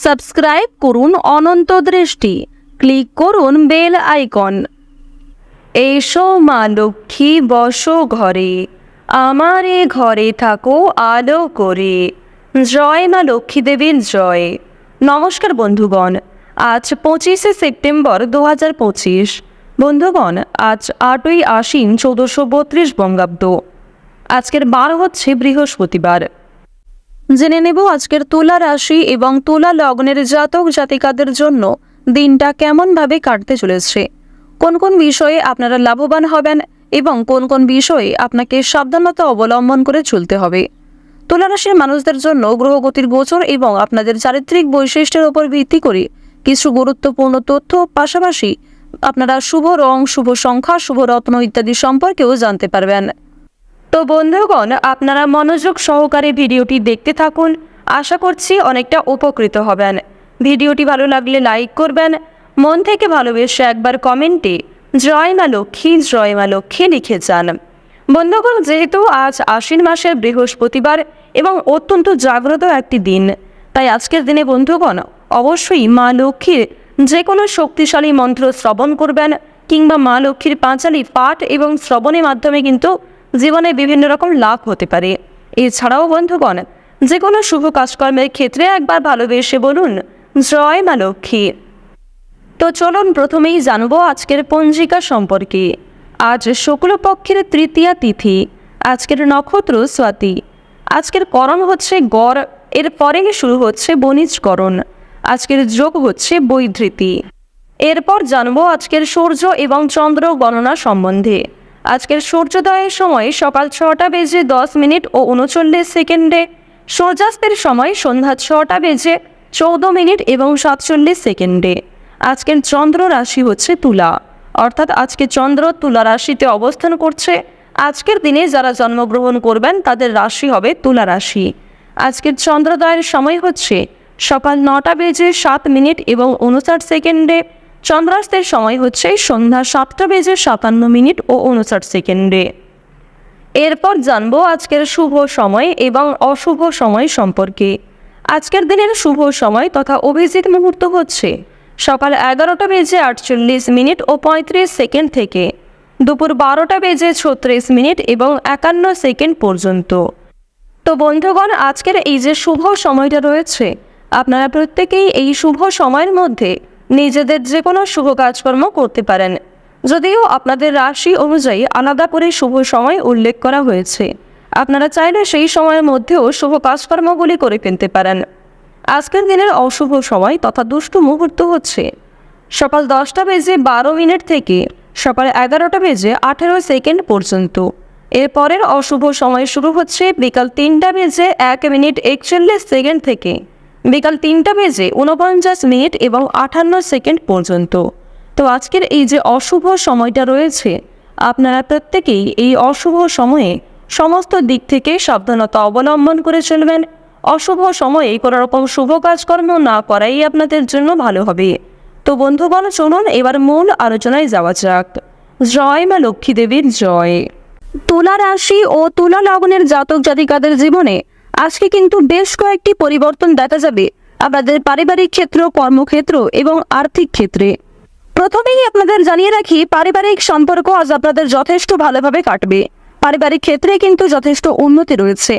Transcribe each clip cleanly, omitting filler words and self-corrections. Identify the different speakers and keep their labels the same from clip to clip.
Speaker 1: Subscribe করুন অনন্ত দৃষ্টি, click করুন বেল আইকন। এসো মা লক্ষ্মী বসো ঘরে, আমার এ ঘরে থাকো আলো করে। জয় মা লক্ষ্মী দেবীর জয়। নমস্কার বন্ধুগণ, আজ 25শে সেপ্টেম্বর 2025। বন্ধুগণ, আজ 8ই আশ্বিন 1432 বঙ্গাব্দ। আজকের বার হচ্ছে বৃহস্পতিবার। জেনে নেব আজকের তুলা রাশি এবং তুলা লগ্নের জাতক জাতিকাদের জন্য দিনটা কেমনভাবে কাটতে চলেছে, কোন কোন বিষয়ে আপনারা লাভবান হবেন এবং কোন কোন বিষয়ে আপনাকে সাবধানতা অবলম্বন করে চলতে হবে। তুলা রাশির মানুষদের জন্য গ্রহগতির গোচর এবং আপনাদের চারিত্রিক বৈশিষ্ট্যের উপর ভিত্তি করে কিছু গুরুত্বপূর্ণ তথ্য, পাশাপাশি আপনারা শুভ রং, শুভ সংখ্যা, শুভ রত্ন ইত্যাদি সম্পর্কেও জানতে পারবেন। তো বন্ধুগণ, আপনারা মনোযোগ সহকারে ভিডিওটি দেখতে থাকুন। আশা করছি অনেকটা উপকৃত হবেন। ভিডিওটি ভালো লাগলে লাইক করবেন, মন থেকে ভালোবেসে একবার কমেন্টে জয় মা লক্ষ্মী, জয় মা লক্ষ্মী লিখে যান। বন্ধুগণ, যেহেতু আজ আশ্বিন মাসের বৃহস্পতিবার এবং অত্যন্ত জাগ্রত একটি দিন, তাই আজকের দিনে বন্ধুগণ অবশ্যই মা লক্ষ্মীর যে কোনো শক্তিশালী মন্ত্র শ্রবণ করবেন, কিংবা মা লক্ষ্মীর পাঁচালী পাঠ এবং শ্রবণের মাধ্যমে কিন্তু জীবনে বিভিন্ন রকম লাভ হতে পারে। এছাড়াও বন্ধুগণ, যে কোনো শুভ কাজকর্মের ক্ষেত্রে একবার ভালোবেসে বলুন জয় মা লক্ষ্মী। তো চলুন প্রথমেই জানবো আজকের পঞ্জিকা সম্পর্কে। আজ শুক্লপক্ষের তৃতীয়া তিথি, আজকের নক্ষত্র স্বাতি, আজকের করণ হচ্ছে গড়, এর পরে শুরু হচ্ছে বণিজকরণ, আজকের যোগ হচ্ছে বৈধৃতি। এরপর জানবো আজকের সূর্য এবং চন্দ্র গণনা সম্বন্ধে। আজকের সূর্যোদয়ের সময় সকাল 6টা বেজে 10 মিনিট ও 39 সেকেন্ডে, সূর্যাস্তের সময় সন্ধ্যা 6টা বেজে 14 মিনিট এবং 47 সেকেন্ডে। আজকের চন্দ্র রাশি হচ্ছে তুলা, অর্থাৎ আজকে চন্দ্র তুলা রাশিতে অবস্থান করছে। আজকের দিনে যারা জন্মগ্রহণ করবেন তাদের রাশি হবে তুলা রাশি। আজকের চন্দ্রোদয়ের সময় হচ্ছে সকাল 9টা বেজে 7 মিনিট এবং 59 সেকেন্ডে। চন্দ্রাস্তের সময় হচ্ছে সন্ধ্যা 7টা বেজে 57 মিনিট ও 59 সেকেন্ডে। এরপর জানবো আজকের শুভ সময় এবং অশুভ সময় সম্পর্কে। আজকের দিনের শুভ সময় তথা অভিজিৎ মুহূর্ত হচ্ছে সকাল 11টা বেজে 48 মিনিট ও 35 সেকেন্ড থেকে দুপুর 12টা বেজে 36 মিনিট এবং 51 সেকেন্ড পর্যন্ত। তো বন্ধুগণ, আজকের এই যে শুভ সময়টা রয়েছে, আপনারা প্রত্যেকেই এই শুভ সময়ের মধ্যে নিজেদের যে কোনো শুভ কাজকর্ম করতে পারেন। যদিও আপনাদের রাশি অনুযায়ী আলাদা করে শুভ সময় উল্লেখ করা হয়েছে, আপনারা চাইলে সেই সময়ের মধ্যেও শুভ কাজকর্মগুলি করে ফেলতে পারেন। আজকের দিনের অশুভ সময় তথা দুষ্টু মুহূর্ত হচ্ছে সকাল 10টা বেজে 12 মিনিট থেকে সকাল 11টা বেজে 18 সেকেন্ড পর্যন্ত। এরপরের অশুভ সময় শুরু হচ্ছে বিকাল 3টা বেজে 1 মিনিট 41 সেকেন্ড থেকে বিকাল 3টা বেজে 49 মিনিট এবং 58 সেকেন্ড পর্যন্ত। তো আজকের এই যে অশুভ সময়টা রয়েছে, আপনারা প্রত্যেকেই এই অশুভ সময়ে সমস্ত দিক থেকে সাবধানতা অবলম্বন করে চলবেন। অশুভ সময়ে কোনো রকম শুভ কাজকর্ম না করাই আপনাদের জন্য ভালো হবে। তো বন্ধুগণ, চলুন এবার মূল আলোচনায় যাওয়া যাক। জয় মা লক্ষ্মী দেবীর জয়। তুলা রাশি ও তুলা লগ্নের জাতক জাতিকাদের জীবনে আজকে কিন্তু বেশ কয়েকটি পরিবর্তন দেখা যাবে আপনাদের পারিবারিক ক্ষেত্র, কর্মক্ষেত্র এবং আর্থিক ক্ষেত্রে। প্রথমেই আপনাদের জানিয়ে রাখি, পারিবারিক সম্পর্ক আজ আপনাদের যথেষ্ট ভালোভাবে কাটবে। পারিবারিক ক্ষেত্রে কিন্তু যথেষ্ট উন্নতি রয়েছে।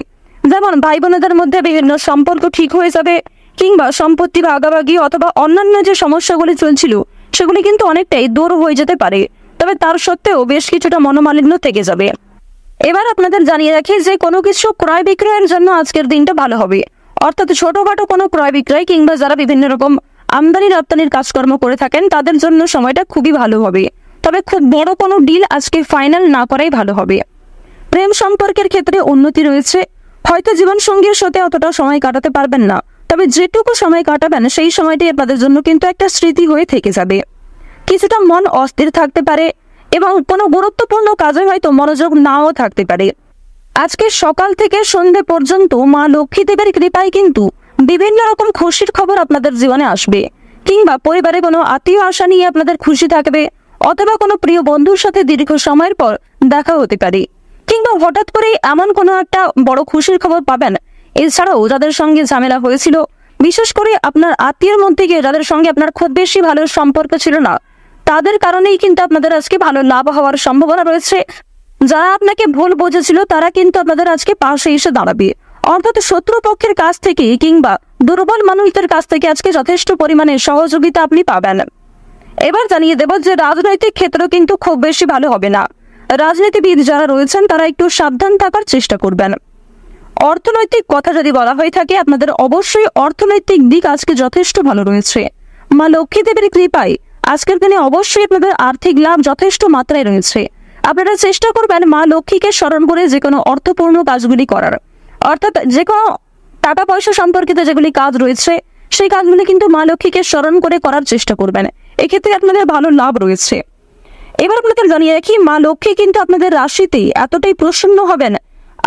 Speaker 1: যেমন ভাই বোনেদের মধ্যে বিভিন্ন সম্পর্ক ঠিক হয়ে যাবে, কিংবা সম্পত্তি ভাগাভাগি অথবা অন্যান্য যে সমস্যাগুলি চলছিল সেগুলি কিন্তু অনেকটাই দূর হয়ে যেতে পারে। তবে তার সত্ত্বেও বেশ কিছুটা মনোমালিন্য থেকে যাবে। এবার আপনাদের জানিয়ে রাখি যে কোনো কিছু ক্রয় বিক্রয়ের জন্য আজকের দিনটা ভালো হবে। অর্থাৎ ছোটখাটো কোনো ক্রয় বিক্রয় কিংবা যারা বিভিন্ন রকম আমদানি রপ্তানির কাজকর্ম করে থাকেন তাদের জন্য সময়টা খুবই ভালো হবে। তবে খুব বড় কোনো ডিল আজকে ফাইনাল না করাই ভালো হবে। প্রেম সম্পর্কের ক্ষেত্রে উন্নতি রয়েছে। হয়তো জীবনসঙ্গীর সাথে অতটা সময় কাটাতে পারবেন না, তবে যেটুকু সময় কাটাবেন সেই সময়টি আপনাদের জন্য কিন্তু একটা স্মৃতি হয়ে থেকে যাবে। কিছুটা মন অস্থির থাকতে পারে এবং কোনো গুরুত্বপূর্ণ কাজে হয়তো মনোযোগ নাও থাকতে পারে। আজকে সকাল থেকে সন্ধ্যে পর্যন্ত মা লক্ষ্মী দেবীর কৃপায় কিন্তু বিভিন্ন রকম খুশির খবর আপনাদের জীবনে আসবে, কিংবা পরিবারে কোনো আত্মীয় আশা নিয়ে আপনাদের খুশি থাকবে, অথবা কোনো প্রিয় বন্ধুর সাথে দীর্ঘ সময়ের পর দেখা হতে পারে, কিংবা হঠাৎ করেই এমন কোনো একটা বড় খুশির খবর পাবেন। এছাড়াও যাদের সঙ্গে ঝামেলা হয়েছিল বিশেষ করে আপনার আত্মীয়ের মধ্যে গিয়ে যাদের সঙ্গে আপনার খুব বেশি ভালো সম্পর্ক ছিল না, তাদের কারণেই কিন্তু আপনাদের আজকে ভালো লাভ হওয়ার সম্ভাবনা রয়েছে। যারা আপনাকে ভুল বুঝেছিল তারা কিন্তু আপনাদের আজকে পাশে এসে দাঁড়াবে। অর্থাৎ শত্রুপক্ষের কাছ থেকে কিংবা দুর্বল মানুষদের কাছ থেকে আজকে যথেষ্ট পরিমাণে সহযোগিতা আপনি পাবেন। এবার জানিয়ে দেব যে রাজনৈতিক ক্ষেত্র কিন্তু খুব বেশি ভালো হবে না। রাজনীতিবিদ যারা রয়েছেন তারা একটু সাবধান থাকার চেষ্টা করবেন। অর্থনৈতিক কথা যদি বলা হয়ে থাকে, আপনাদের অবশ্যই অর্থনৈতিক দিক আজকে যথেষ্ট ভালো রয়েছে। মা লক্ষ্মী দেবীর কৃপায় আজকের দিনে অবশ্যই আপনাদের আর্থিক লাভ যথেষ্ট মাত্রায় রয়েছে। আপনারা চেষ্টা করবেন মা লক্ষ্মীকে স্মরণ করে যে কোনো অর্থপূর্ণ কাজগুলি করার, অর্থাৎ যে কোনো টাকা পয়সা সম্পর্কিত যেগুলি কাজ রয়েছে সেই কাজগুলি কিন্তু মা লক্ষ্মীকে স্মরণ করে করার চেষ্টা করবেন। এক্ষেত্রে আপনাদের ভালো লাভ রয়েছে। এবার আপনাদের জানিয়ে রাখি, মা লক্ষ্মী কিন্তু আপনাদের রাশিতে এতটাই প্রসন্ন হবেন,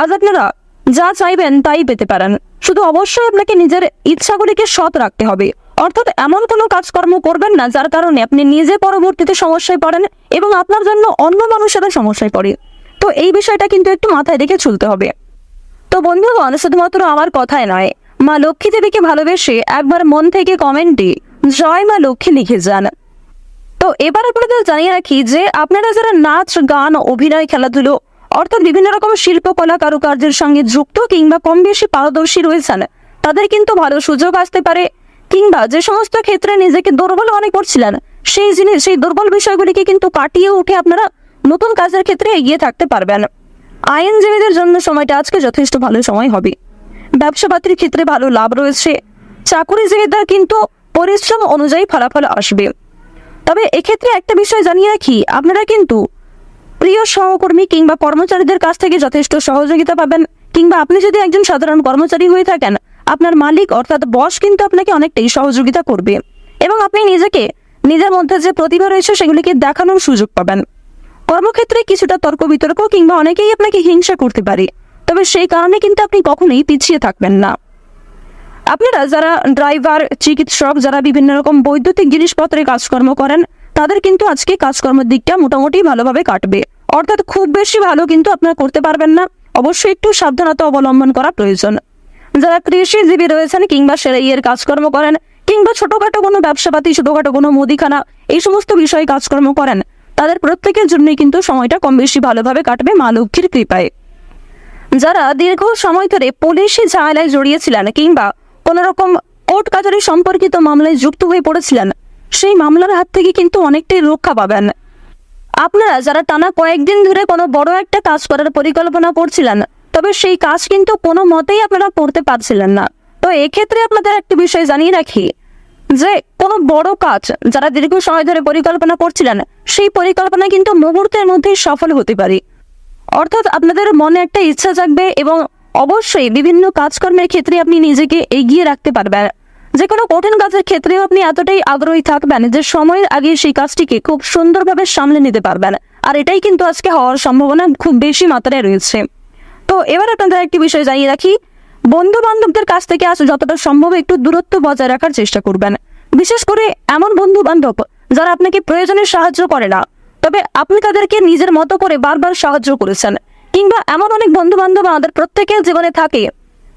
Speaker 1: আজ আপনারা যা চাইবেন তাই পেতে পারেন। শুধু অবশ্যই আপনাকে নিজের ইচ্ছাগুলিকে সৎ রাখতে হবে, অর্থাৎ এমন কোনো কাজকর্ম করবেন না যার কারণে আপনি নিজে পরবর্তীতে সমস্যায় পড়েন এবং আপনার জন্য অন্য মানুষেরা সমস্যায় পড়ে। তো এই বিষয়টা কিন্তু একটু মাথায় রেখে চলতে হবে। তো বন্ধুগণ, শুধুমাত্র আমার কথায় নয়, মা লক্ষ্মী দেবীকে ভালোবেসে একবার মন থেকে কমেন্টে জয় মা লক্ষ্মী লিখে যান। তো এবার আপনাদের জানিয়ে রাখি যে আপনারা যারা নাচ, গান, অভিনয়, খেলাধুলো অর্থাৎ বিভিন্ন রকম শিল্পকলা কারুকার্যের সঙ্গে যুক্ত কিংবা কম বেশি পারদর্শী রয়েছেন, তাদের কিন্তু ভালো সুযোগ আসতে পারে। কিংবা যে সমস্ত ক্ষেত্রে নিজেকে দুর্বল মনে করছিলেন সেই দুর্বল বিষয়গুলিকে কিন্তু কাটিয়ে উঠে আপনারা নতুন কাজের ক্ষেত্রে এগিয়ে থাকতে পারবেন। আইনজীবীদের জন্য সময়টা আজকে যথেষ্ট ভালো সময় হবে। ব্যবসা পাতির ক্ষেত্রে ভালো লাভ রয়েছে। চাকুরিজীবীদের কিন্তু পরিশ্রম অনুযায়ী ফলাফল আসবে। তবে এক্ষেত্রে একটা বিষয় জানিয়ে রাখি, আপনারা কিন্তু প্রিয় সহকর্মী কিংবা কর্মচারীদের কাছ থেকে যথেষ্ট সহযোগিতা পাবেন। কিংবা আপনি যদি একজন সাধারণ কর্মচারী হয়ে থাকেন, আপনার মালিক অর্থাৎ বস কিন্তু আপনাকে অনেকটাই সহযোগিতা করবে এবং আপনি নিজের মধ্যে যে প্রতিভা রয়েছে সেগুলিকে দেখানোর সুযোগ পাবেন। কর্মক্ষেত্রে কিছুটা তর্ক বিতর্ক কিংবা অনেকেই আপনাকে হিংসা করতে পারে, তবে সেই কারণে কিন্তু আপনি কখনোই পিছিয়ে থাকবেন না। আপনারা যারা ড্রাইভার, চিকিৎসক, যারা বিভিন্ন রকম বৈদ্যুতিক জিনিসপত্রের কাজকর্ম করেন, তাদের কিন্তু আজকে কাজকর্মের দিকটা মোটামুটি ভালোভাবে কাটবে। অর্থাৎ খুব বেশি ভালো কিন্তু আপনারা করতে পারবেন না, অবশ্যই একটু সাবধানতা অবলম্বন করা প্রয়োজন। যারা কৃষিজীবী রয়েছেন কিংবা সেলাইয়ের কাজকর্ম করেন কিংবা ছোটখাটো কোনো ব্যবসাপাতি, ছোটখাটো কোনো মুদিখানা, এই সমস্ত বিষয়ে কাজকর্ম করেন, তাদের প্রত্যেকের জন্যই কিন্তু সময়টা কম বেশি ভালোভাবে কাটবে মা লক্ষ্মীর কৃপায়। যারা দীর্ঘ সময় ধরে পুলিশি ঝামেলায় জড়িয়েছিলেন কিংবা কোনো রকম কোর্ট কাছারি সম্পর্কিত মামলায় যুক্ত হয়ে পড়েছিলেন, সেই মামলার হাত থেকে কিন্তু অনেকটাই রক্ষা পাবেন। আপনারা যারা টানা কয়েকদিন ধরে কোনো বড় একটা কাজ করার পরিকল্পনা করছিলেন, তবে সেই কাজ কিন্তু কোনো মতেই আপনারা করতে পারছিলেন না, তো এক্ষেত্রে আপনাদের একটা বিষয় জানিয়ে রাখি যে কোনো বড় কাজ যারা দীর্ঘ সময় ধরে পরিকল্পনা করছিলেন, সেই পরিকল্পনা কিন্তু মুহূর্তের মধ্যেই সফল হতে পারে। অর্থাৎ আপনাদের মনে একটা ইচ্ছা জাগবে এবং অবশ্যই বিভিন্ন কাজকর্মের ক্ষেত্রে আপনি নিজেকে এগিয়ে রাখতে পারবেন। যে কোনো কঠিন কাজের ক্ষেত্রেও আপনি এতটাই আগ্রহী থাকবেন যে সময়ের আগে সেই কাজটিকে খুব সুন্দরভাবে সামলে নিতে পারবেন, আর এটাই কিন্তু আজকে হওয়ার সম্ভাবনা খুব বেশি মাত্রায় রয়েছে। তো এবার আপনাদের একটি বিষয় জানিয়ে রাখি, বন্ধু বান্ধবদের কাছ থেকে আজ যতটা সম্ভব একটু দূরত্ব বজায় রাখার চেষ্টা করবেন। বিশেষ করে এমন বন্ধু বান্ধব যারা আপনাকে প্রয়োজনে সাহায্য করে না, তবে আপনি তাদেরকে নিজের মতো করে বারবার সাহায্য করেছেন। কিংবা এমন অনেক বন্ধু বান্ধব আমাদের প্রত্যেকের জীবনে থাকে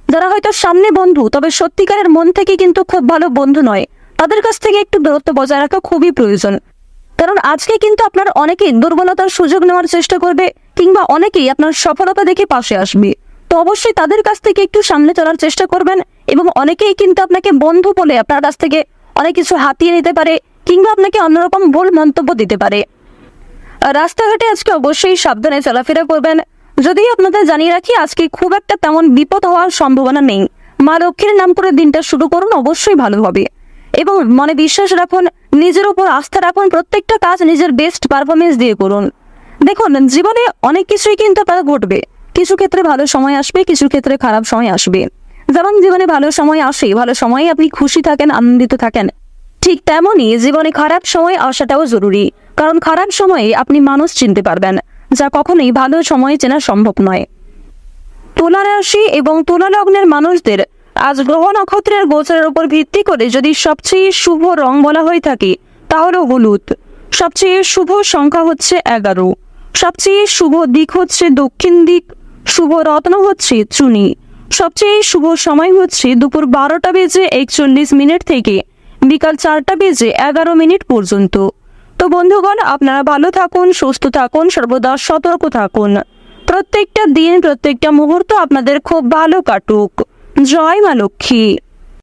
Speaker 1: যারা হয়তো সামনে বন্ধু, তবে সত্যিকারের মন থেকে কিন্তু খুব ভালো বন্ধু নয়। তাদের কাছ থেকে একটু দূরত্ব বজায় রাখা খুবই প্রয়োজন, কারণ আজকে কিন্তু আপনার অনেকেই দুর্বলতার সুযোগ নেওয়ার চেষ্টা করবে কিংবা অনেকেই আপনার সফলতা দেখে পাশে আসবে। তো অবশ্যই তাদের কাছ থেকে একটু সামনে চলার চেষ্টা করবেন এবং অনেকেই কিন্তু আপনাকে বন্ধু বলে আপনার কাছ থেকে অনেক কিছু হাতিয়ে নিতে পারে কিংবা আপনাকে অন্যরকম ভুল মন্তব্য দিতে পারে। রাস্তাঘাটে আজকে অবশ্যই সাবধানে চলাফেরা করবেন। যদিও আপনাদের জানিয়ে রাখি, আজকে খুব একটা তেমন বিপদ হওয়ার সম্ভাবনা নেই। মা লক্ষ্মীর নাম করে দিনটা শুরু করুন, অবশ্যই ভালো হবে এবং মনে বিশ্বাস রাখুন, নিজের উপর আস্থা রাখুন, প্রত্যেকটা কাজ নিজের বেস্ট পারফরমেন্স দিয়ে করুন। দেখুন, জীবনে অনেক কিছুই কিন্তু আপনার ঘটবে। কিছু ক্ষেত্রে ভালো সময় আসবে, কিছু ক্ষেত্রে খারাপ সময় আসবে। যেমন জীবনে ভালো সময় আসে, ভালো সময়ে আপনি খুশি থাকেন, আনন্দিত থাকেন, ঠিক তেমনই জীবনে খারাপ সময় আসাটাও জরুরি। কারণ খারাপ সময়ে আপনি মানুষ চিনতে পারবেন, যা কখনোই ভালো সময়ে চেনা সম্ভব নয়। তুলা রাশি এবং তুলা লগ্নের মানুষদের আজ গ্রহ নক্ষত্রের গোচরের উপর ভিত্তি করে যদি সবচেয়ে শুভ রং বলা হয়ে থাকে তাহলে হলুদ। সবচেয়ে শুভ সংখ্যা হচ্ছে 11। সবচেয়ে শুভ দিক হচ্ছে দক্ষিণ দিক। শুভ রত্ন হচ্ছে চুনি। সবচেয়ে শুভ সময় হচ্ছে দুপুর 12:41 থেকে বিকাল 4:11 পর্যন্ত। তো বন্ধুগণ, আপনারা ভালো থাকুন, সুস্থ থাকুন, সর্বদা সতর্ক থাকুন। প্রত্যেকটা দিন, প্রত্যেকটা মুহূর্ত আপনাদের খুব ভালো কাটুক। জয় মা লক্ষ্মী।